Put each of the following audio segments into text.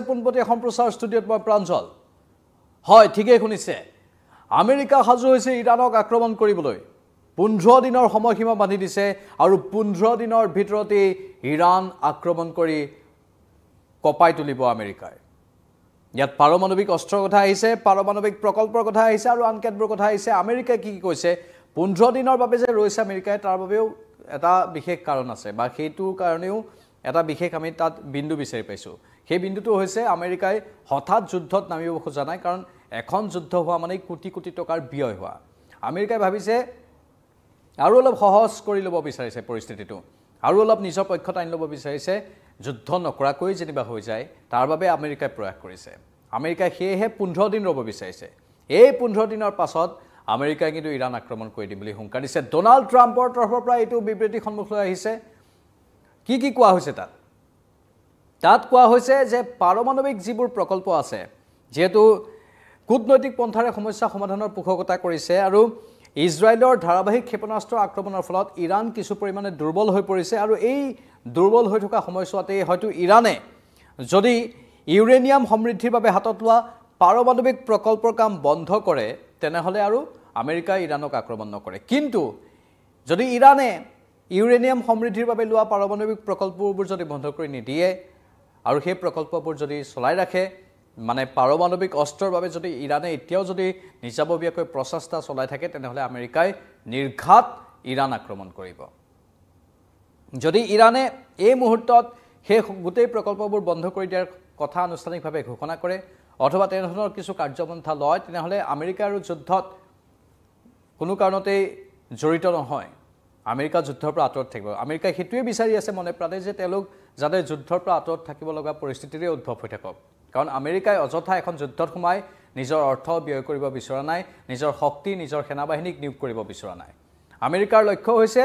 পোনপটীয়া সম্প্ৰচাৰ ষ্টুডিঅ'ত মই প্ৰাঞ্জল হয় ঠিকই শুনিছে আমেৰিকা সাজু হৈছে ইৰাণক আক্ৰমণ কৰিবলৈ 15 দিনৰ সময়সীমা বান্ধি দিছে আৰু 15 দিনৰ ভিতৰতে ইৰাণ আক্ৰমণ কৰি কপাই তুলিব আমেৰিকাই ইয়াত পাৰমাণৱিক অস্ত্ৰৰ কথা আহিছে পাৰমাণৱিক প্ৰকল্পৰ কথা আহিছে আৰু আনকেতবোৰ কথা আহিছে আমেৰিকাই কি কৈছে 15 দিনৰ বাবে যে ৰৈছে আমেৰিকাই তাৰ বাবেও এটা বিশেষ কাৰণ আছে বা সেইটো কাৰণেও এটা বিশেষ আমি তাত বিন্দু বিচাৰি পাইছো সেই বিন্দুটো হৈছে আমেৰিকাই হঠাৎ যুদ্ধত নামিব খোজা নাই কাৰণ এখন যুদ্ধ হোৱা মানে কোটি কোটি টকাৰ ব্যয় হোৱা আমেৰিকাই ভাবিছে আৰু অলপ সহজ কৰি ল'ব বিচাৰিছে পৰিস্থিতিটো আৰু অলপ নিজৰ পক্ষত আনি ল'ব বিচাৰিছে যুদ্ধ নকৰাকৈ যেনিবা হৈ যায় তাৰ বাবে আমেৰিকাই প্ৰয়াস কৰিছে আমেৰিকাই হেহে 15 দিন ৰ'ব বিচাৰিছে এই 15 দিনৰ পাছত আমেৰিকাই কিন্তু ইৰাণ আক্ৰমণ কৰি দিম বুলি হুংকাৰ দিছে ডোনাল্ড ট্ৰাম্পৰ তৰফৰ পৰা এইটো বিবৃতি সন্মুখলৈ আহিছে কি কোৱা হৈছে তাত কোৱা হৈছে যে পাৰমাণৱিক যিবোৰ প্ৰকল্প আছে যেহেতু কূটনৈতিক পন্থাৰে সমস্যা সমাধানৰ পোষকতা কৰিছে আৰু ইজৰাইলৰ ধাৰাবাহিক ক্ষেপণাস্ত্ৰ আক্ৰমণৰ ফলত ইৰাণ কিছু পৰিমাণে দুৰ্বল হৈ পৰিছে আৰু এই দুৰ্বল হৈ থকা সময়ছোৱাতে হয়তো ইৰাণে যদি ইউৰেনিয়াম সমৃদ্ধিৰ বাবে হাতত লোৱা পাৰমাণৱিক প্ৰকল্পৰ কাম বন্ধ কৰে তেনেহলে আৰু আমেৰিকা ইৰাণক আক্ৰমণ নকৰে কিন্তু যদি ইৰাণে ইউৰেনিয়াম সমৃদ্ধিৰ বাবে লোৱা পাৰমাণৱিক প্ৰকল্পবোৰ যদি বন্ধ কৰি নিদিয়ে আৰু সেই প্ৰকল্পবোৰ যদি চলাই ৰাখে মানে পাৰমাণৱিক অস্ত্ৰৰ বাবে যদি ইৰাণে এতিয়াও যদি নিজাববীয়াকৈ প্ৰচেষ্টা চলাই থাকে তেনেহলে আমেৰিকাই নিৰ্ঘাত ইৰাণ আক্ৰমণ কৰিব যদি ইৰাণে এই মুহূৰ্তত সেই গোটেই প্ৰকল্পবোৰ বন্ধ কৰি দিয়াৰ কথা আনুষ্ঠানিকভাৱে ঘোষণা কৰে অথবা তেনেধৰণৰ কিছু কাৰ্যপন্থা লয় তেনেহলে আমেৰিকা আৰু যুদ্ধত কোনো কাৰণতে জড়িত নহয় আমেৰিকা যুদ্ধৰ পৰা আঁতৰত থাকিব আমেৰিকাই হেতুৱে বিচাৰি আছে মনে প্ৰাণে যে তেওঁলোক যাতে যুদ্ধৰ পৰা আঁতৰত থাকিব লগা পৰিস্থিতিৰে উদ্ভৱ হৈ থাকক কাৰণ আমেৰিকাই অযথা এখন যুদ্ধত সোমাই নিজৰ অৰ্থ ব্যয় কৰিব বিচৰা নাই নিজৰ শক্তি নিজৰ সেনাবাহিনীক নিয়োগ কৰিব বিচৰা নাই আমেৰিকাৰ লক্ষ্য হৈছে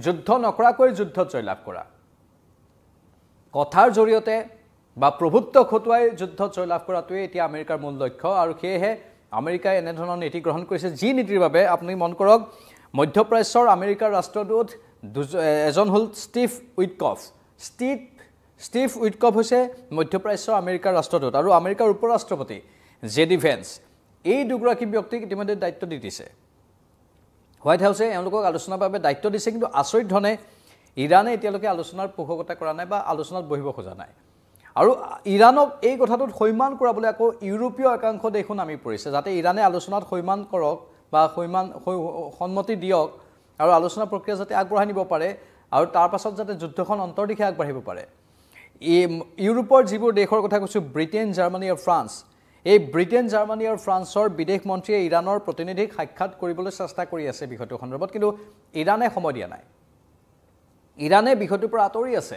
যুদ্ধ নকৰাকৈ যুদ্ধত জয়লাভ কৰা কথাৰ জৰিয়তে বা প্ৰভুত্ব খটুৱাই যুদ্ধত জয়লাভ কৰাটোৱে এতিয়া আমেৰিকাৰ মূল লক্ষ্য আৰু সেয়েহে আমেৰিকাই এনেধৰণৰ নীতি গ্ৰহণ কৰিছে যি নীতিৰ বাবে আপুনি মন কৰক মধ্যপ্ৰাচ্যৰ আমেৰিকাৰ ৰাষ্ট্ৰদূত এজন হল ষ্টিভ উইটকফ হৈছে মধ্যপ্ৰাচ্যৰ আমেৰিকাৰ ৰাষ্ট্ৰদূত আৰু আমেৰিকাৰ উপৰাষ্ট্ৰপতি জেডি ভেন্স এই দুগৰাকী ব্যক্তিক ইতিমধ্যে দায়িত্ব দি দিছে হোৱাইট হাউছে এওঁলোকক আলোচনাৰ বাবে দায়িত্ব দিছে কিন্তু আচৰিত ধৰণে ইৰাণে এতিয়ালৈকে আলোচনাৰ পোষকতা কৰা নাই বা আলোচনাত বহিব খোজা নাই আৰু ইৰাণক এই কথাটোত সৈমান কৰাবলৈ আকৌ ইউৰোপীয় একাংশ দেশো নামি পৰিছে যাতে ইৰাণে আলোচনাত সৈমান কৰক বা সন্মতি দিয়ক আৰু আলোচনা প্ৰক্ৰিয়া যাতে আগবঢ়াই নিব পাৰে আৰু তাৰ পাছত যাতে যুদ্ধখন অন্তৰ্দিশে আগবাঢ়িব পাৰে ইউৰোপৰ যিবোৰ দেশৰ কথা কৈছো ব্ৰিটেইন জাৰ্মানী আৰু ফ্ৰান্স এই ব্ৰিটেইন জাৰ্মানী আৰু ফ্ৰান্সৰ বিদেশ মন্ত্ৰীয়ে ইৰাণৰ প্ৰতিনিধিক সাক্ষাৎ কৰিবলৈ চেষ্টা কৰি আছে বিষয়টো সন্দৰ্ভত কিন্তু ইৰাণে সময় দিয়া নাই ইৰাণে বিষয়টোৰ পৰা আঁতৰি আছে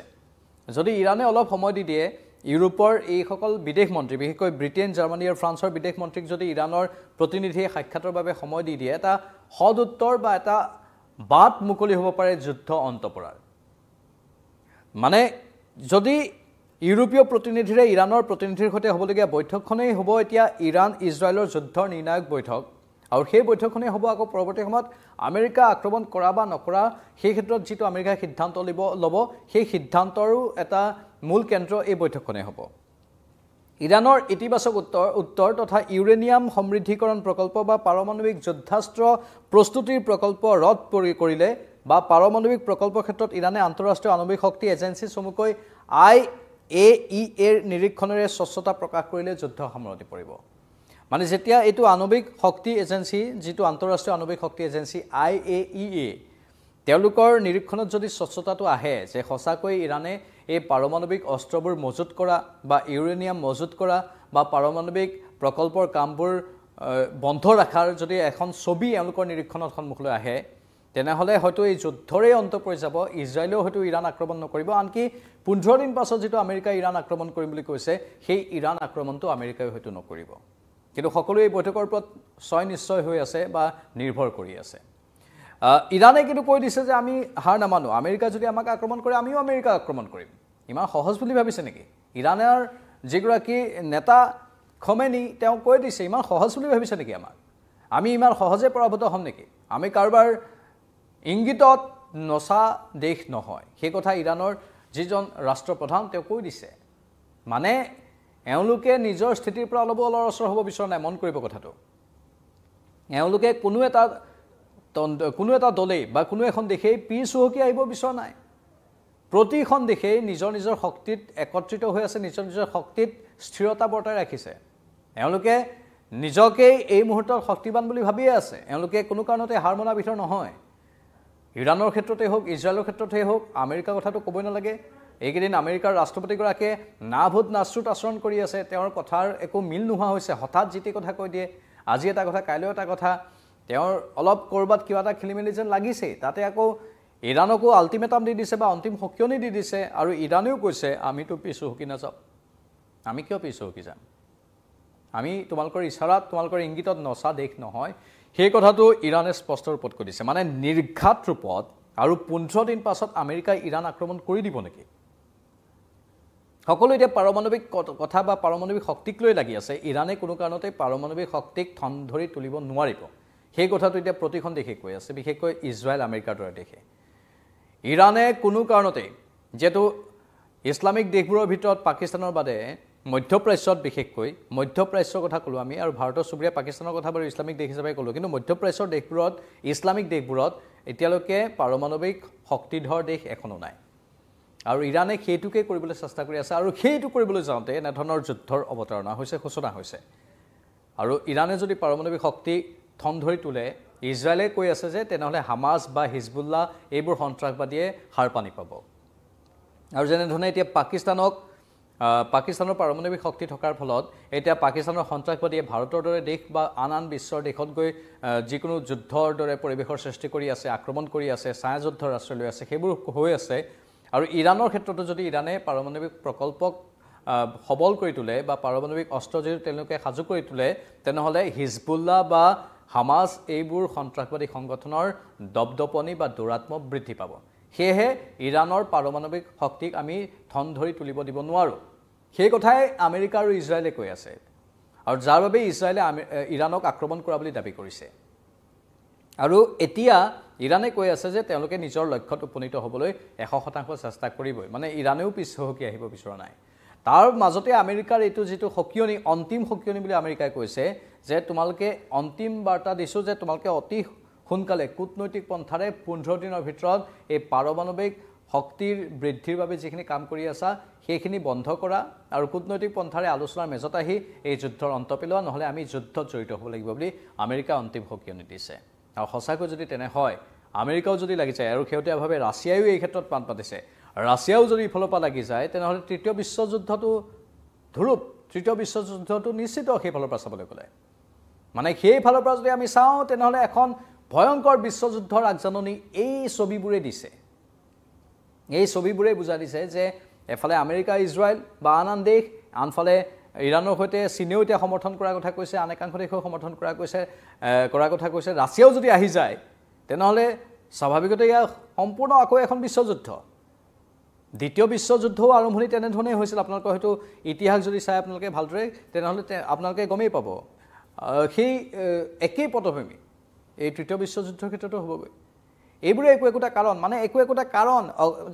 যদি ইৰাণে অলপ সময় দি দিয়ে ইউৰোপৰ এইসকল বিদেশ মন্ত্ৰী বিশেষকৈ ব্ৰিটেইন জাৰ্মানী আৰু ফ্ৰান্সৰ বিদেশ মন্ত্ৰীক যদি ইৰাণৰ প্ৰতিনিধিয়ে সাক্ষাতৰ বাবে সময় দি দিয়ে এটা সদ উত্তৰ বা এটা বাট মুকলি হ'ব পাৰে যুদ্ধ অন্ত পৰাৰ মানে যদি ইউৰোপীয় প্ৰতিনিধিৰে ইৰাণৰ প্ৰতিনিধিৰ সৈতে হ'বলগীয়া বৈঠকখনেই হ'ব এতিয়া ইৰাণ ইজৰাইলৰ যুদ্ধৰ নিৰ্ণায়ক বৈঠক আৰু সেই বৈঠকখনেই হ'ব আকৌ পৰৱৰ্তী সময়ত আমেৰিকা আক্ৰমণ কৰা বা নকৰা সেই ক্ষেত্ৰত যিটো আমেৰিকাই সিদ্ধান্ত ল'ব সেই সিদ্ধান্তৰো এটা মূল কেন্দ্ৰ এই বৈঠকখনেই হ'ব ইৰাণৰ ইতিবাচক উত্তৰ তথা ইউৰেনিয়াম সমৃদ্ধিকৰণ প্ৰকল্প বা পাৰমাণৱিক যুদ্ধাস্ত্ৰ প্ৰস্তুতিৰ প্ৰকল্প ৰদ কৰিলে বা পাৰমাণৱিক প্ৰকল্পৰ ক্ষেত্ৰত ইৰাণে আন্তঃৰাষ্ট্ৰীয় আণৱিক শক্তি এজেন্সি চমুকৈ IAEA নিৰীক্ষণেৰে স্বচ্ছতা প্ৰকাশ কৰিলে যুদ্ধ সামৰণি পৰিব মানে যেতিয়া এইটো আণৱিক শক্তি এজেন্সি যিটো আন্তঃৰাষ্ট্ৰীয় আণৱিক শক্তি এজেন্সি IAEA তেওঁলোকৰ নিৰীক্ষণত যদি স্বচ্ছতাটো আহে যে সঁচাকৈ ইৰাণে এই পাৰমাণৱিক অস্ত্ৰবোৰ মজুত কৰা বা ইউৰেনিয়াম মজুত কৰা বা পাৰমাণৱিক প্ৰকল্পৰ কামবোৰ বন্ধ ৰাখাৰ যদি এখন ছবি এওঁলোকৰ নিৰীক্ষণত সন্মুখলৈ আহে তেনেহলে হয়তো এই যুদ্ধৰে অন্ত পৰি যাব ইজৰাইলেও হয়তো ইৰাণ আক্ৰমণ নকৰিব আনকি 15 দিন পাছত যেটো আমেৰিকা ইৰাণ আক্ৰমণ কৰিম বুলি কৈছে সেই ইৰাণ আক্ৰমণটো আমেৰিকাই হয়তো নকৰিব কিন্তু সকলোৱে এই বৈঠকৰ ওপৰত নিশ্চয় হৈ আছে বা নিৰ্ভৰ কৰি আছে ইৰাণে কিন্তু কৈ দিছে যে আমি হাৰ নামানো আমেৰিকা যদি আমাক আক্ৰমণ কৰে আমিও আমেৰিকা আক্ৰমণ কৰিম ইমান সহজ বুলি ভাবিছে নেকি ইৰাণৰ যিগৰাকী নেতা খমেনি তেওঁ কৈ দিছে ইমান সহজ বুলি ভাবিছে নেকি আমি ইমান সহজে পৰাভূত হ'ম নেকি আমি কাৰবাৰ ইংগিতত নচা দেশ নহয় সেই কথা ইৰাণৰ যিজন ৰাষ্ট্ৰপ্ৰধান তেওঁ কৈ দিছে মানে এওঁলোকে নিজৰ স্থিতিৰ পৰা অলপ অলৰচৰ হ'ব বিচৰা নাই মন কৰিব কথাটো এওঁলোকে কোনো এটা দলেই বা কোনো এখন দেশেই পিছ হুহকি আহিব বিচৰা নাই প্ৰতিখন দেশেই নিজৰ নিজৰ শক্তিত একত্ৰিত হৈ আছে নিজৰ নিজৰ শক্তিত স্থিৰতা বৰ্তাই ৰাখিছে এওঁলোকে নিজকে এই মুহূৰ্তত শক্তিবান বুলি ভাবিয়ে আছে এওঁলোকে কোনো কাৰণতে হাৰ মনা ভিতৰ নহয় ইৰানৰ ক্ষেত্ৰতে হোক ইজৰাইলৰ ক্ষেত্ৰতে হোক আমেৰিকাৰ কথাটো ক'বই নালাগে এইকেইদিন আমেৰিকাৰ ৰাষ্ট্ৰপতিগৰাকীয়ে নাভূত নাচৰুত আচৰণ কৰি আছে তেওঁৰ কথাৰ একো মিল নোহোৱা হৈছে হঠাৎ যিটি কথা কৈ দিয়ে আজি এটা কথা কাইলৈ এটা কথা তেওঁৰ অলপ ক'ৰবাত কিবা এটা খেলিমেলি যেন লাগিছে তাতে আকৌ ইৰানকো আল্টিমেটাম দি দিছে বা অন্তিম সকিয়নি দি দিছে আৰু ইৰানেও কৈছে আমিতো পিছু হুকি নাযাওঁ আমি কিয় পিছু হুকি যাম আমি তোমালোকৰ ইশাৰাত তোমালোকৰ ইংগিতত নচা দেশ নহয় সেই কথাটো ইৰানে স্পষ্ট ৰূপত কৈ দিছে মানে নিৰ্ঘাত ৰূপত আৰু 15 দিন পাছত আমেৰিকাই ইৰাণ আক্ৰমণ কৰি দিব নেকি সকলো এতিয়া পাৰমাণৱিক কথা বা পাৰমাণৱিক শক্তিক লৈ লাগি আছে ইৰানে কোনো কাৰণতে পাৰমাণৱিক শক্তিক থন ধৰি তুলিব নোৱাৰিব সেই কথাটো এতিয়া প্ৰতিখন দেশে কৈ আছে বিশেষকৈ ইজৰাইল আমেৰিকাৰ দৰে দেশে ইৰানে কোনো কাৰণতে যেটো ইছলামিক দেশবোৰৰ ভিতৰত পাকিস্তানৰ বাদে মধ্যপ্ৰাচ্যত বিশেষকৈ মধ্যপ্ৰাচ্যৰ কথা ক'লো আমি আৰু ভাৰতৰ সুবুৰীয়া পাকিস্তানৰ কথা বাৰু ইছলামিক দেশ হিচাপে ক'লো কিন্তু মধ্যপ্ৰাচ্যৰ দেশবোৰত ইছলামিক দেশবোৰত এতিয়ালৈকে পাৰমাণৱিক শক্তিধৰ দেশ এখনো নাই আৰু ইৰানে সেইটোকে কৰিবলৈ চেষ্টা কৰি আছে আৰু সেইটো কৰিবলৈ যাওঁতে এনেধৰণৰ যুদ্ধৰ অৱতাৰণা হৈছে সূচনা হৈছে আৰু ইৰানে যদি পাৰমাণৱিক শক্তি থন ধৰি তোলে ইজৰাইলে কৈ আছে যে তেনেহলে হামাস বা হিজবুল্লাহ এইবোৰ সন্ত্ৰাসবাদীয়ে হাৰ পানী পাব আৰু যেনে ধৰণে এতিয়া পাকিস্তানৰ পাৰমাণৱিক শক্তি থকাৰ ফলত এতিয়া পাকিস্তানৰ সন্ত্ৰাসবাদীয়ে ভাৰতৰ দৰে দেশ বা আন বিশ্বৰ দেশত গৈ যিকোনো যুদ্ধৰ দৰে পৰিৱেশৰ সৃষ্টি কৰি আছে আক্ৰমণ কৰি আছে ছায়াযুদ্ধৰ ৰাষ্ট্ৰ লৈ আছে সেইবোৰ হৈ আছে আৰু ইৰানৰ ক্ষেত্ৰতো যদি ইৰানে পাৰমাণৱিক প্ৰকল্পক সবল কৰি তোলে বা পাৰমাণৱিক অস্ত্ৰ যদি তেওঁলোকে সাজু কৰি তোলে তেনেহলে হিজবুল্লাহ বা হামাস এইবোৰ সন্ত্ৰাসবাদী সংগঠনৰ দবদপনি বা দুৰাত্ম বৃদ্ধি পাব সেয়েহে ইৰানৰ পাৰমাণৱিক শক্তিক আমি থন ধৰি তুলিব দিব নোৱাৰো সেই কথাই আমেৰিকা আৰু ইজৰাইলে কৈ আছে আৰু যাৰ বাবে ইজৰাইলে ইৰানক আক্ৰমণ কৰা বুলি দাবী কৰিছে আৰু এতিয়া ইৰানে কৈ আছে যে তেওঁলোকে নিজৰ লক্ষ্যত উপনীত হ'বলৈ 100% চেষ্টা কৰিবই মানে ইৰানেও পিছহুকি আহিব বিচৰা নাই তাৰ মাজতে আমেৰিকাৰ এইটো যেটো সকিয়নি অন্তিম সকিয়নি বুলি আমেৰিকাই কৈছে যে তোমালোকে অন্তিম বাৰ্তা দিছো যে তোমালোকে অতি সোনকালে কূটনৈতিক পন্থাৰে 15 দিনৰ ভিতৰত এই পাৰমাণৱিক শক্তিৰ বৃদ্ধিৰ বাবে যিখিনি কাম কৰি আছে সেইখিনি বন্ধ কৰা আৰু কূটনৈতিক পন্থাৰে আলোচনাৰ মেজত আহি এই যুদ্ধৰ অন্ত পেলোৱা নহলে আমি যুদ্ধত জড়িত হ'ব লাগিব বুলি আমেৰিকা অন্তিম সকিয়নি দিছে আৰু সঁচাকৈ যদি তেনে হয় আমেৰিকাও যদি লাগি যায় আৰু খেউতীয়াভাৱে ৰাছিয়াও এই ক্ষেত্ৰত পান পাতিছে ৰাছিয়াও যদি ইফালৰ পৰা লাগি যায় তেনেহলে তৃতীয় বিশ্বযুদ্ধটো ধুৰুপ তৃতীয় বিশ্বযুদ্ধটো নিশ্চিত সেইফালৰ পৰা চাবলৈ গ'লে মানে সেইফালৰ পৰা যদি আমি চাওঁ তেনেহলে এখন ভয়ংকৰ বিশ্বযুদ্ধৰ আগজাননী এই ছবিবোৰে দিছে এই ছবিবোৰে বুজা দিছে যে এফালে আমেৰিকা ইজৰাইল বা আন দেশ আনফালে ইৰানৰ সৈতে চীনেও এতিয়া সমৰ্থন কৰাৰ কথা কৈছে আন একাংশ দেশেও সমৰ্থন কৰাৰ কথা কৈছে ৰাছিয়াও যদি আহি যায় তেনেহলে স্বাভাৱিকতে ইয়া সম্পূৰ্ণ আকৌ এখন বিশ্বযুদ্ধ দ্বিতীয় বিশ্বযুদ্ধও আৰম্ভণি তেনেধৰণে হৈছিল আপোনালোকে হয়তো ইতিহাস যদি চাই আপোনালোকে ভালদৰে তেনেহলে আপোনালোকে গমেই পাব সেই একেই পটভূমি এই তৃতীয় বিশ্বযুদ্ধৰ ক্ষেত্ৰতো হ'বগৈ এইবোৰে একোটা কাৰণ মানে একোটা কাৰণ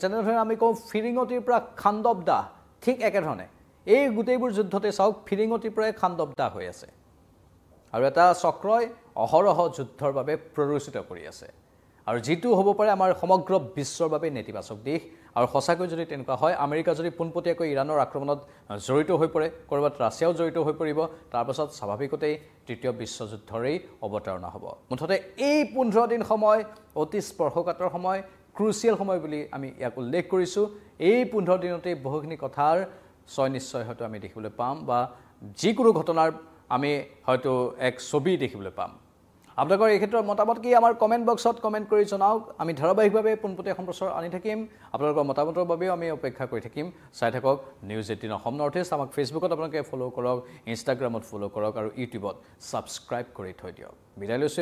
যেনেধৰণে আমি কওঁ ফিৰিঙতিৰ পৰা খান্দবদা ঠিক একেধৰণে এই গোটেইবোৰ যুদ্ধতে চাওক ফিৰিঙতিৰ পৰা খান্দবদা হৈ আছে আৰু এটা চক্ৰই অহৰহ যুদ্ধৰ বাবে প্ৰৰোচিত কৰি আছে আৰু যেটো হ'ব পাৰে আমাৰ সমগ্ৰ বিশ্বৰ বাবে নেতিবাচক দিশ আৰু সঁচাকৈ যদি তেনেকুৱা হয় আমেৰিকা যদি পোনপটীয়াকৈ ইৰানৰ আক্ৰমণত জড়িত হৈ পৰে কৰবাত ৰাছিয়াও জড়িত হৈ পৰিব তাৰ পাছত স্বাভাৱিকতেই তৃতীয় বিশ্বযুদ্ধৰেই অৱতাৰণা হ'ব মুঠতে এই 15 দিন সময় অতি স্পৰ্শকাতৰ সময় ক্ৰুচিয়েল সময় বুলি আমি ইয়াক উল্লেখ কৰিছো এই 15 দিনতে বহুখিনি কথাৰ নিশ্চয় হয়তো আমি দেখিবলৈ পাম বা যিকোনো ঘটনাৰ আমি হয়তো এক ছবি দেখিবলৈ পাম আপোনালোকৰ এই ক্ষেত্ৰত মতামত কি আমাৰ কমেন্ট বক্সত কমেন্ট কৰি জনাওক আমি ধাৰাবাহিকভাৱে পোনপটীয়া সম্প্ৰচাৰ আনি থাকিম আপোনালোকৰ মতামতৰ বাবেও আমি অপেক্ষা কৰি থাকিম চাই থাকক নিউজ 18 অসম নৰ্থ ইষ্ট আমাক ফেচবুকত আপোনালোকে ফলো কৰক ইনষ্টাগ্ৰামত ফলো কৰক আৰু ইউটিউবত সাবস্ক্ৰাইব কৰি থৈ দিয়ক বিদায় লৈছো